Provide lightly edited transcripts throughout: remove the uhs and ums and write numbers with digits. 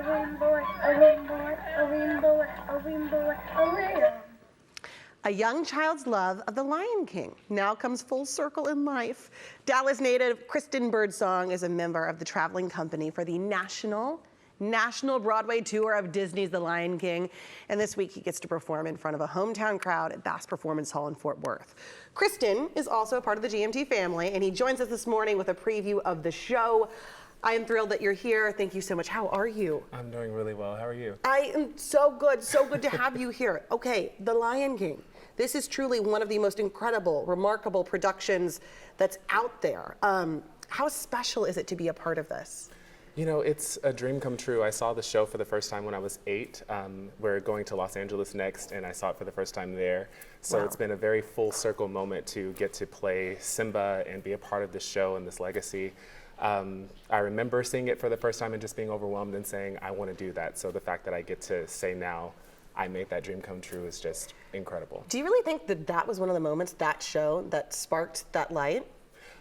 rainbow, a rainbow, a rainbow, a rainbow, a rainbow. A young child's love of The Lion King now comes full circle in life. Dallas native Kristen Birdsong is a member of the traveling company for the national Broadway tour of Disney's The Lion King. And this week he gets to perform in front of a hometown crowd at Bass Performance Hall in Fort Worth. Kristen is also a part of the GMT family, and he joins us this morning with a preview of the show. I am thrilled that you're here. Thank you so much. How are you? I'm doing really well. How are you? I am so good to have you here. Okay, The Lion King. This is truly one of the most incredible, remarkable productions that's out there. How special is it to be a part of this? You know, it's a dream come true. I saw the show for the first time when I was 8. We're going to Los Angeles next, and I saw it for the first time there. So It's been a very full circle moment to get to play Simba and be a part of this show and this legacy. I remember seeing it for the first time and just being overwhelmed and saying, I want to do that. So the fact that I get to say now, I made that dream come true is just incredible. Do you really think that that was one of the moments, that show, that sparked that light?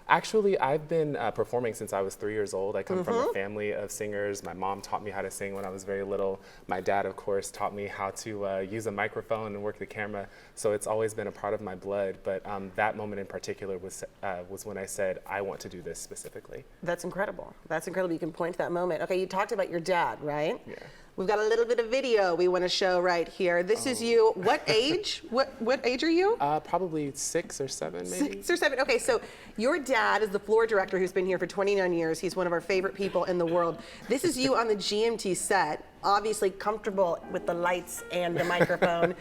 Actually, I've been performing since I was 3 years old. I come from a family of singers. My mom taught me how to sing when I was very little. My dad, of course, taught me how to use a microphone and work the camera. So it's always been a part of my blood. But that moment in particular was when I said, I want to do this specifically. That's incredible. That's incredible. You can point to that moment. Okay, you talked about your dad, right? Yeah. We've got a little bit of video we want to show right here. This is you. What age? What age are you? Probably 6 or 7, maybe. 6 or 7. Okay, so your dad is the floor director who's been here for 29 years. He's one of our favorite people in the world. This is you on the GMT set, obviously comfortable with the lights and the microphone.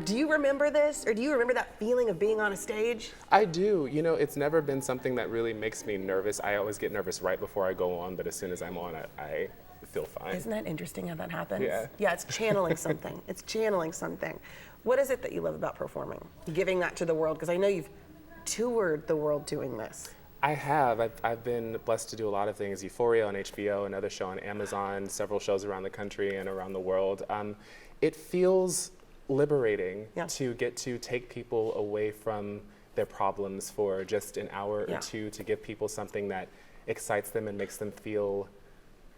Do you remember this, or do you remember that feeling of being on a stage? I do. You know, it's never been something that really makes me nervous. I always get nervous right before I go on, but as soon as I'm on, I feel fine. Isn't that interesting how that happens? Yeah. Yeah, it's channeling something. It's channeling something. What is it that you love about performing, giving that to the world? Because I know you've toured the world doing this. I have. I've been blessed to do a lot of things. Euphoria on HBO, another show on Amazon, several shows around the country and around the world. It feels liberating to get to take people away from their problems for just an hour or two, to give people something that excites them and makes them feel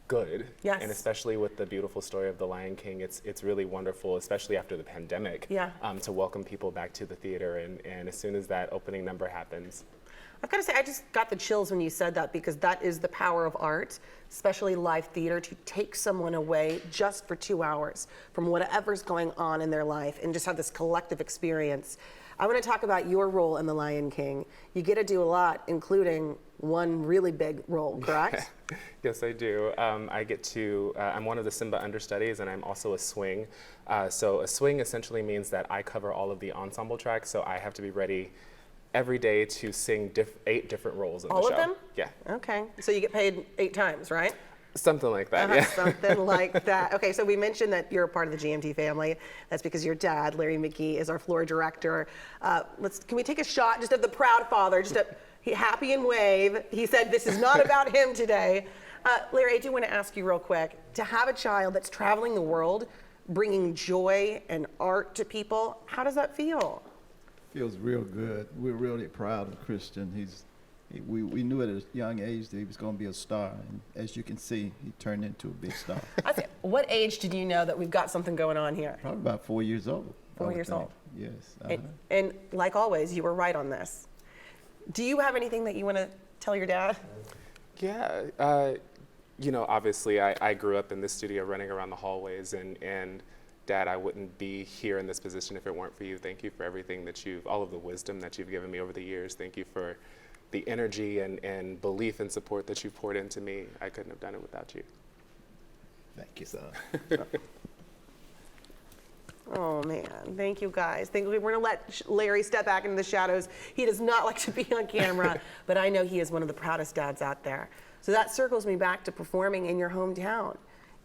good. Yes. And especially with the beautiful story of The Lion King, it's really wonderful, especially after the pandemic, to welcome people back to the theater. And as soon as that opening number happens. I've got to say, I just got the chills when you said that, because that is the power of art, especially live theater, to take someone away just for 2 hours from whatever's going on in their life and just have this collective experience. I want to talk about your role in The Lion King. You get to do a lot, including one really big role, correct? Yes, I do. I get to, I'm one of the Simba understudies, and I'm also a swing. So a swing essentially means that I cover all of the ensemble tracks, so I have to be ready every day to sing 8 different roles in the show. All of them? Yeah. Okay. So you get paid 8 times, right? Something like that, yeah. Something like that. Okay, so we mentioned that you're a part of the GMT family. That's because your dad, Larry McGee, is our floor director. Can we take a shot just of the proud father, just a happy and wave? He said this is not about him today. Larry, I do want to ask you real quick, to have a child that's traveling the world, bringing joy and art to people, how does that feel? Feels real good. We're really proud of Christian. We knew at a young age that he was going to be a star, and as you can see, he turned into a big star. What age did you know that we've got something going on here? Probably about 4 years old. 4 years old. Yes. And like always, you were right on this. Do you have anything that you want to tell your dad? Yeah. You know, obviously, I grew up in this studio running around the hallways, and Dad, I wouldn't be here in this position if it weren't for you. Thank you for everything all of the wisdom that you've given me over the years. Thank you for the energy and belief and support that you poured into me. I couldn't have done it without you. Thank you, son. Oh man, thank you guys. We're gonna let Larry step back into the shadows. He does not like to be on camera, but I know he is one of the proudest dads out there. So that circles me back to performing in your hometown.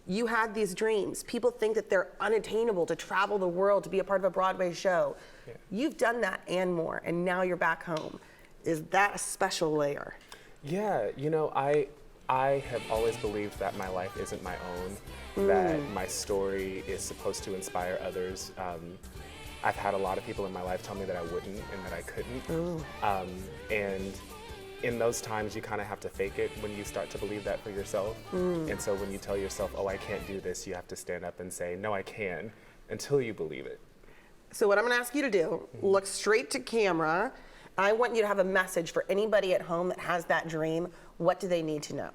You had these dreams. People think that they're unattainable, to travel the world, to be a part of a Broadway show. Yeah. You've done that and more, and now you're back home. Is that a special layer? Yeah, you know, I have always believed that my life isn't my own, that my story is supposed to inspire others. I've had a lot of people in my life tell me that I wouldn't and that I couldn't. And in those times, you kind of have to fake it when you start to believe that for yourself. And so when you tell yourself, oh, I can't do this, you have to stand up and say, no, I can, until you believe it. So what I'm going to ask you to do, look straight to camera. I want you to have a message for anybody at home that has that dream. What do they need to know?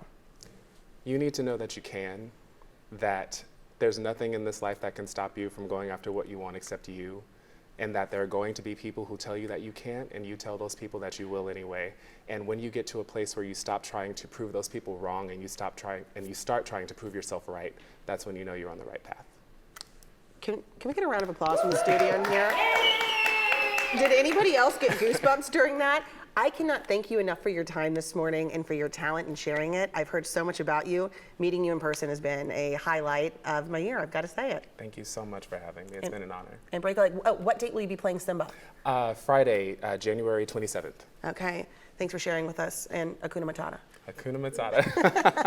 You need to know that you can, that there's nothing in this life that can stop you from going after what you want except you, and that there are going to be people who tell you that you can't, and you tell those people that you will anyway. And when you get to a place where you stop trying to prove those people wrong and you start trying to prove yourself right, that's when you know you're on the right path. Can we get a round of applause from the studio in here? Did anybody else get goosebumps during that? I cannot thank you enough for your time this morning and for your talent and sharing it. I've heard so much about you. Meeting you in person has been a highlight of my year, I've got to say it. Thank you so much for having me. It's been an honor. And Breaker, what date will you be playing Simba? Friday, January 27th. Okay, thanks for sharing with us, and Hakuna Matata. Hakuna Matata.